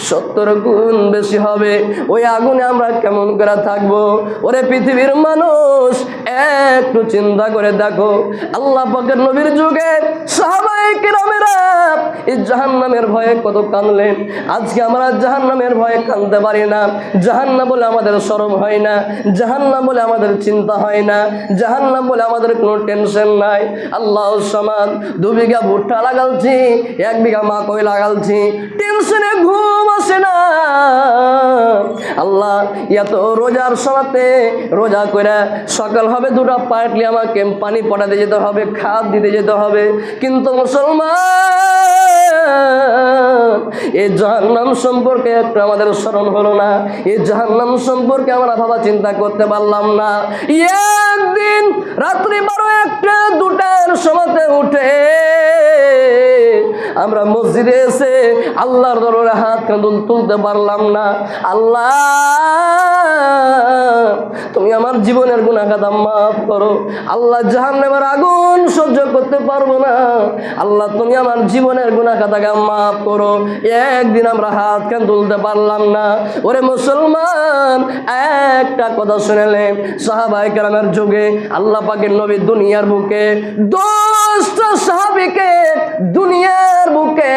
70 গুণ বেশি হবে। ওই আগুনে আমরা কেমন করে থাকবো? ওরে পৃথিবীর মানুষ, একটু চিন্তা করে দেখো, আল্লাহ পাকের নবীর যুগে সাহাবায়ে কেরামেরা এই জাহান্নামের ভয়ে কত কাঁদলেন। আজকে আমরা জাহান্নামের ভয়ে কাঁদতে পারি না। জাহান্নাম বলে আমাদের শরম হয় না, জাহান্নাম বলে আমাদের চিন্তা হয় না, জাহান্নাম বলে আমাদের কোনো টেনশন নাই। আল্লাহ সমান 2 বিঘা ভুট্টা লাগালছি, 1 বিঘা মাকই লাগালছি, টেনশনে ঘুম আসে না। আল্লাহ এত রোজার সময়তে রোজা করে সকাল হবে 2টা পাটলি আমাকে পানি পটাতে যেতে হবে, খাদ দিতে যেতে হবে, কিন্তু মুসলমান এই জাহান্নাম সম্পর্কে একটু আমাদের স্মরণ হলো না। এই জাহান্নাম সম্পর্কে আমরা ভাবা চিন্তা করতে পারলাম না। একদিন রাত্রি 12, 1, 2টার সময়তে উঠে আমরা মসজিদে এসে আল্লাহর দরবারে হাত তুলতে পারলাম না। আল্লাহ, তুমি আমার জীবনের গুনাহ খাতা মাফ করো। আল্লাহ, জাহান্নামের আগুন সহ্য করতে পারবো না। আল্লাহ, তুমি আমার জীবনের গুনাহ খাতাকে মাফ করো। একদিন আমরা হাত তুলতে পারলাম না। ওরে মুসলমান, একটা কথা শুনেলেন, সাহাবায়ে কেরামের যুগে আল্লাহ পাকের নবী দুনিয়ার বুকে 10টা সাহাবীকে দুনিয়ার বুকে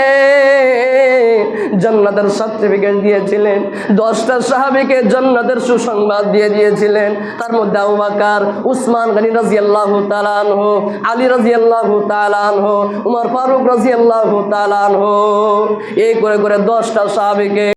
জান্নাতের সার্টিফিকেট দিয়েছিলেন। 10টা সাহাবীকে জান্নাতের সুসংবাদ দিয়ে দিয়েছিলেন। তার মধ্যে আবু বকর, উসমান গনি রাদিয়াল্লাহু তাআলা আনহু, আলী রাদিয়াল্লাহু তাআলা আনহু, উমর ফারুক রাদিয়াল্লাহু তাআলা আনহু, এই করে করে 10টা সাহাবীকে